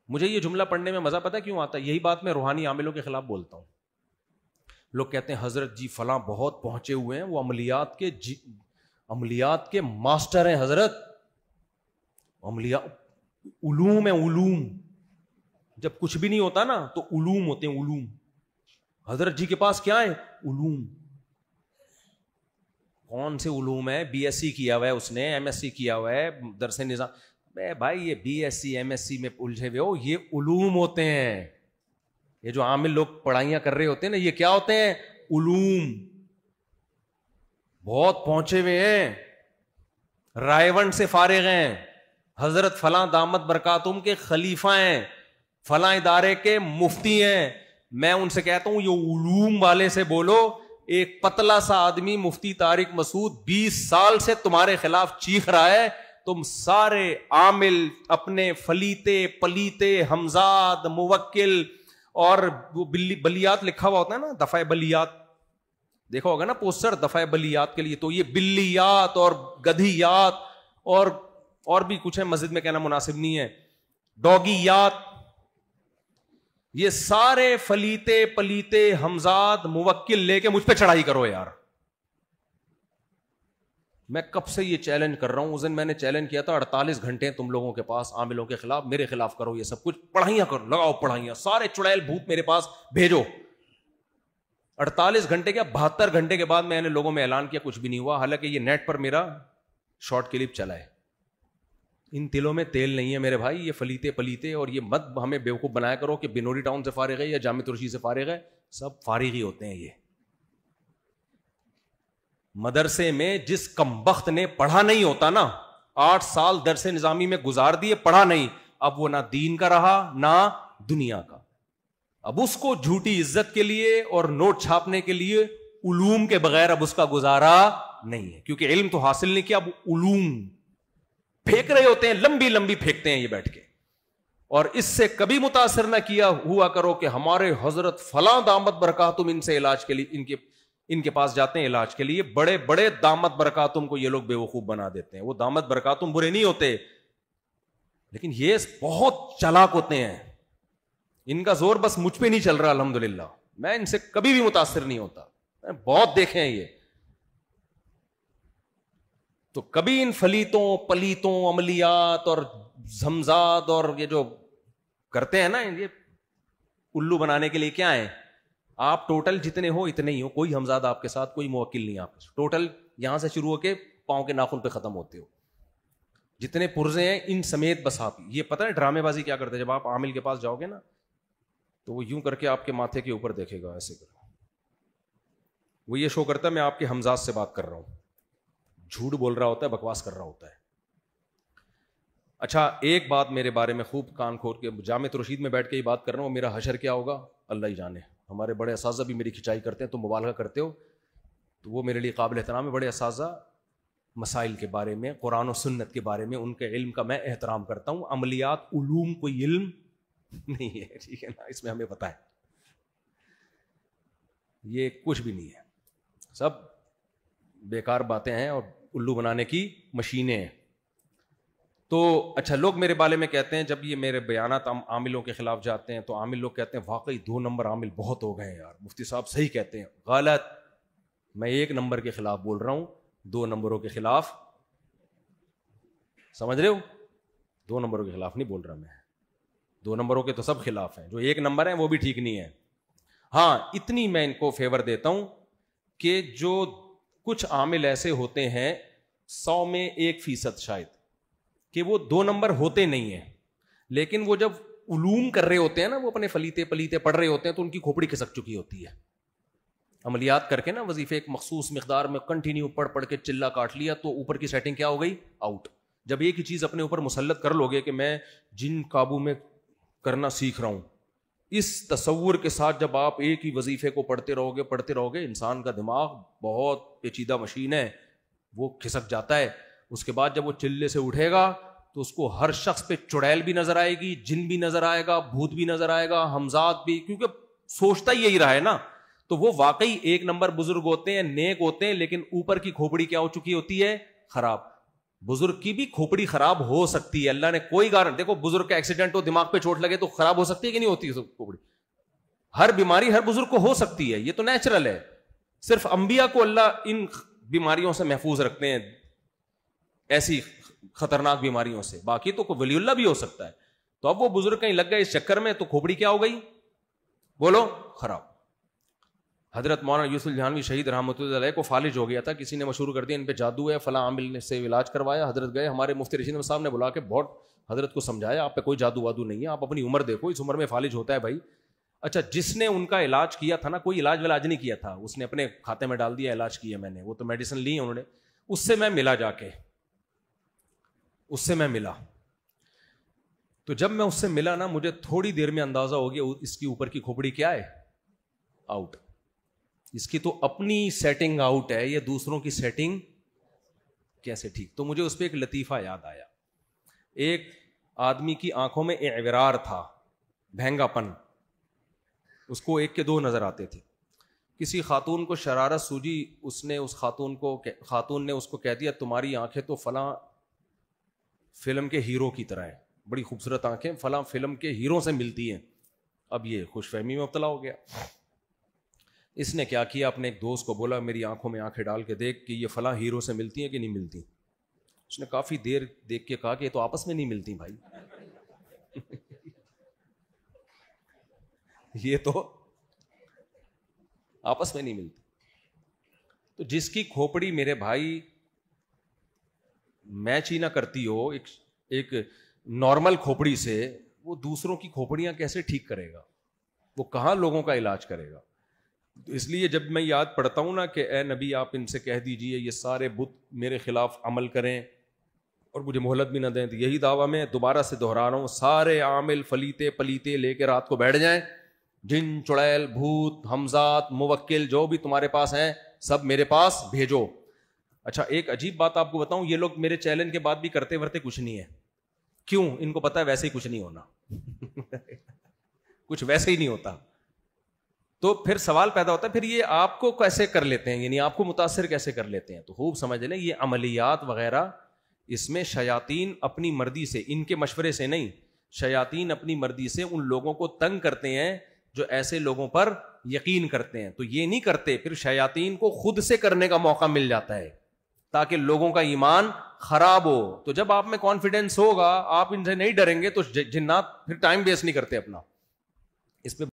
مجھے یہ جملہ پڑھنے میں مزہ پتہ کیوں آتا ہے؟ یہی بات میں روحانی عاملوں کے خلاف بولتا ہوں. لوگ کہتے ہیں حضرت جی فلاں بہت پہنچے ہوئے ہیں, وہ عملیات کے ماسٹر ہیں حضرت, علوم ہے علوم. جب کچھ بھی نہیں ہوتا نا تو علوم ہوتے ہیں علوم. حضرت جی کے پاس کیا ہے؟ علوم. کون سے علوم ہے؟ بی ایس سی کیا ہوا ہے اس نے, ایم ایس سی کیا ہوا ہے, درس نظام. بھائی یہ B S C M S C میں الجھے ہوئے ہو, یہ علوم ہوتے ہیں. یہ جو عامل لوگ پڑھائیاں کر رہے ہوتے ہیں نا, یہ کیا ہوتے ہیں؟ علوم. بہت پہنچے ہوئے ہیں, رائے ون سے فارغ ہیں, حضرت فلاں دامت برکاتہم کے خلیفہ ہیں, فلاں ادارے کے مفتی ہیں. میں ان سے کہتا ہوں یہ علوم والے سے بولو. ایک پتلا سا آدمی مفتی طارق مسعود 20 سال سے تمہارے خلاف چیخ رہا ہے, تم سارے عامل اپنے فلیتے پلیتے ہمزاد موکل اور بلیات لکھا ہوا ہوتا ہے نا, دفعہ بلیات دیکھا ہوگا نا پوسٹر دفعہ بلیات کے لیے, تو یہ بلیات اور گدھیات اور بھی کچھ ہے, مسجد میں کہنا مناسب نہیں ہے, ڈوگیات, یہ سارے فلیتے پلیتے ہمزاد موکل لے کے مجھ پہ چڑھائی کرو یار. میں کب سے یہ چیلنج کر رہا ہوں. اس دن میں نے چیلنج کیا تھا 48 گھنٹے تم لوگوں کے پاس عاملوں کے خلاف, میرے خلاف کرو یہ سب کچھ, پڑھائیاں کرو, لگاؤ پڑھائیاں, سارے چڑیل بھوت میرے پاس بھیجو. 48 گھنٹے کیا 72 گھنٹے کے بعد میں نے لوگوں میں اعلان کیا, کچھ بھی نہیں ہوا. حالانکہ یہ نیٹ پر میرا شارٹ کلپ چلا ہے. ان تلوں میں تیل نہیں ہے میرے بھائی, یہ فلیتے پلیتے, اور یہ مت ہمیں بیوقوف بنایا کرو کہ بنوری ٹاؤن سے فارغ ہے یا جامع ترشی سے فارغ ہے. سب فارغ ہی ہوتے ہیں. یہ مدرسے میں جس کمبخت نے پڑھا نہیں ہوتا نا, 8 سال درس نظامی میں گزار دیے, پڑھا نہیں, اب وہ نہ دین کا رہا نہ دنیا کا. اب اس کو جھوٹی عزت کے لیے اور نوٹ چھاپنے کے لیے علوم کے بغیر اب اس کا گزارا نہیں ہے, کیونکہ علم تو حاصل نہیں کیا, اب علوم پھینک رہے ہوتے ہیں, لمبی لمبی پھینکتے ہیں یہ بیٹھ کے. اور اس سے کبھی متاثر نہ کیا ہوا کرو کہ ہمارے حضرت فلاں دامت برکاتہم ان سے علاج کے لیے ان کے پاس جاتے ہیں علاج کے لیے. بڑے بڑے دامت برکاتہم کو یہ لوگ بیوقوف بنا دیتے ہیں. وہ دامت برکاتہم برے نہیں ہوتے, لیکن یہ بہت چالاک ہوتے ہیں. ان کا زور بس مجھ پہ نہیں چل رہا الحمدللہ, میں ان سے کبھی بھی متاثر نہیں ہوتا, میں بہت دیکھے ہیں یہ. تو کبھی ان فلیتوں پلیتوں عملیات اور زمزاد اور یہ جو کرتے ہیں نا, یہ الو بنانے کے لیے کیا ہے, آپ ٹوٹل جتنے ہو اتنے ہی ہو, کوئی ہمزاد آپ کے ساتھ, کوئی موکل نہیں آپ کے ساتھ, ٹوٹل یہاں سے شروع ہو کے پاؤں کے ناخن پہ ختم ہوتے ہو, جتنے پرزے ہیں ان سمیت. بس آپ یہ پتہ ہے ڈرامے بازی کیا کرتے ہیں, جب آپ عامل کے پاس جاؤ گے نا تو وہ یوں کر کے آپ کے ماتھے کے اوپر دیکھے گا, ایسے کر, وہ یہ شو کرتا ہے میں آپ کے ہمزاد سے بات کر رہا ہوں, جھوٹ بول رہا ہوتا ہے, بکواس کر رہا ہوتا ہے. اچھا ایک بات میرے بارے میں خوب کان کھول کے, جامع رشید میں بیٹھ کے یہ بات کر رہا ہوں, میرا حشر کیا ہوگا اللہ ہی جانے. ہمارے بڑے اساتذہ بھی میری کھچائی کرتے ہیں, تم مبالغہ کرتے ہو, تو وہ میرے لیے قابل احترام ہے. بڑے اساتذہ مسائل کے بارے میں, قرآن و سنت کے بارے میں, ان کے علم کا میں احترام کرتا ہوں. عملیات علوم کوئی علم نہیں ہے, ٹھیک ہے نا, اس میں ہمیں پتہ ہے یہ کچھ بھی نہیں ہے, سب بیکار باتیں ہیں اور الو بنانے کی مشینیں ہیں. تو اچھا لوگ میرے بارے میں کہتے ہیں, جب یہ میرے بیانات عاملوں کے خلاف جاتے ہیں تو عامل لوگ کہتے ہیں واقعی 2 نمبر عامل بہت ہو گئے ہیں یار, مفتی صاحب صحیح کہتے ہیں. غلط, میں 1 نمبر کے خلاف بول رہا ہوں, 2 نمبروں کے خلاف, سمجھ رہے ہو, 2 نمبروں کے خلاف نہیں بول رہا میں. 2 نمبروں کے تو سب خلاف ہیں, جو 1 نمبر ہیں وہ بھی ٹھیک نہیں ہے. ہاں اتنی میں ان کو فیور دیتا ہوں کہ جو کچھ عامل ایسے ہوتے ہیں 100 میں 1% شاید کہ وہ 2 نمبر ہوتے نہیں ہیں, لیکن وہ جب علوم کر رہے ہوتے ہیں نا, وہ اپنے فلیتے پلیتے پڑھ رہے ہوتے ہیں, تو ان کی کھوپڑی کھسک چکی ہوتی ہے. عملیات کر کے نا وظیفے ایک مخصوص مقدار میں کنٹینیو پڑھ کے چلا کاٹ لیا, تو اوپر کی سیٹنگ کیا ہو گئی, آؤٹ. جب ایک ہی چیز اپنے اوپر مسلط کر لو گے کہ میں جن قابو میں کرنا سیکھ رہا ہوں, اس تصور کے ساتھ جب آپ ایک ہی وظیفے کو پڑھتے رہو گے, انسان کا دماغ بہت پیچیدہ مشین ہے, وہ کھسک جاتا ہے. اس کے بعد جب وہ چلے سے اٹھے گا تو اس کو ہر شخص پہ چڑیل بھی نظر آئے گی, جن بھی نظر آئے گا, بھوت بھی نظر آئے گا, ہمزاد بھی, کیونکہ سوچتا ہی یہی رہا ہے نا. تو وہ واقعی 1 نمبر بزرگ ہوتے ہیں, نیک ہوتے ہیں, لیکن اوپر کی کھوپڑی کیا ہو چکی ہوتی ہے, خراب. بزرگ کی بھی کھوپڑی خراب ہو سکتی ہے, اللہ نے کوئی دیکھو بزرگ کا ایکسیڈنٹ ہو, دماغ پہ چوٹ لگے تو خراب ہو سکتی ہے کہ نہیں ہوتی کھوپڑی؟ ہر بیماری ہر بزرگ کو ہو سکتی ہے, یہ تو نیچرل ہے. صرف انبیاء کو اللہ ان بیماریوں سے محفوظ رکھتے ہیں, ایسی خطرناک بیماریوں سے, باقی تو ولی اللہ بھی ہو سکتا ہے. تو اب وہ بزرگ کہیں لگ گئے اس چکر میں, تو کھوپڑی کیا ہو گئی بولو خراب. حضرت مولانا یوسف جہانوی شہید رحمۃ اللہ علیہ کو فالج ہو گیا تھا, کسی نے مشہور کر دیا ان پہ جادو ہے, فلاں عامل نے سے علاج کروایا. حضرت گئے, ہمارے مفتی رشید صاحب نے بلا کے بہت حضرت کو سمجھایا, آپ پہ کوئی جادو وادو نہیں ہے, آپ اپنی عمر دیکھو, اس عمر میں فالج ہوتا ہے بھائی. اچھا جس نے ان کا علاج کیا تھا نا, کوئی علاج نہیں کیا تھا, اس نے اپنے کھاتے میں ڈال دیا علاج کیا میں نے, وہ تو میڈیسن لی انہوں نے. اس سے میں ملا, جا کے اس سے میں ملا, تو جب میں اس سے ملا نا, مجھے تھوڑی دیر میں اندازہ ہو گیا اس کی اوپر کی کھوپڑی کیا ہے, آؤٹ. اس کی تو اپنی سیٹنگ آؤٹ ہے, یہ دوسروں کی سیٹنگ کیسے ٹھیک. تو مجھے اس پہ ایک لطیفہ یاد آیا. ایک آدمی کی آنکھوں میں اعوراar تھا, بھینگا پن, اس کو ایک کے دو نظر آتے تھے. کسی خاتون کو شرارت سوجی, اس نے اس خاتون نے اس کو کہہ دیا تمہاری آنکھیں تو فلاں فلم کے ہیرو کی طرح ہیں, بڑی خوبصورت آنکھیں, فلاں فلم کے ہیرو سے ملتی ہیں. اب یہ خوش فہمی میں مبتلا ہو گیا. اس نے کیا کیا, اپنے ایک دوست کو بولا میری آنکھوں میں آنکھیں ڈال کے دیکھ کہ یہ فلاں ہیرو سے ملتی ہیں کہ نہیں ملتی. اس نے کافی دیر دیکھ کے کہا کہ یہ تو آپس میں نہیں ملتی بھائی. یہ تو آپس میں نہیں ملتی. تو جس کی کھوپڑی میرے بھائی میچ ہی نہ کرتی ہو ایک نارمل کھوپڑی سے, وہ دوسروں کی کھوپڑیاں کیسے ٹھیک کرے گا, وہ کہاں لوگوں کا علاج کرے گا. تو اس لیے جب میں یاد پڑھتا ہوں نا کہ اے نبی آپ ان سے کہہ دیجئے یہ سارے بت میرے خلاف عمل کریں اور مجھے مہلت بھی نہ دیں, تو یہی دعویٰ میں دوبارہ سے دہرا رہا ہوں, سارے عامل فلیتے پلیتے لے کے رات کو بیٹھ جائیں, جن چڑیل بھوت ہمزات موکل جو بھی تمہارے پاس ہیں سب میرے پاس بھیجو. اچھا ایک عجیب بات آپ کو بتاؤں, یہ لوگ میرے چیلنج کے بعد بھی کرتے ورتے کچھ نہیں ہے. کیوں؟ ان کو پتا ہے ویسے ہی کچھ نہیں ہونا. کچھ ویسے ہی نہیں ہوتا. تو پھر سوال پیدا ہوتا ہے پھر یہ آپ کو کیسے کر لیتے ہیں, یعنی آپ کو متاثر کیسے کر لیتے ہیں. تو خوب سمجھ لیں یہ عملیات وغیرہ, اس میں شیاطین اپنی مرضی سے, ان کے مشورے سے نہیں, شیاطین اپنی مرضی سے ان لوگوں کو تنگ کرتے ہیں جو ایسے لوگوں پر یقین کرتے ہیں. تو یہ نہیں کرتے, پھر شیاطین کو خود سے کرنے کا موقع مل جاتا ہے تاکہ لوگوں کا ایمان خراب ہو. تو جب آپ میں کانفیڈنس ہوگا, آپ ان سے نہیں ڈریں گے, تو جنات پھر ٹائم ویسٹ نہیں کرتے اپنا. اس پہ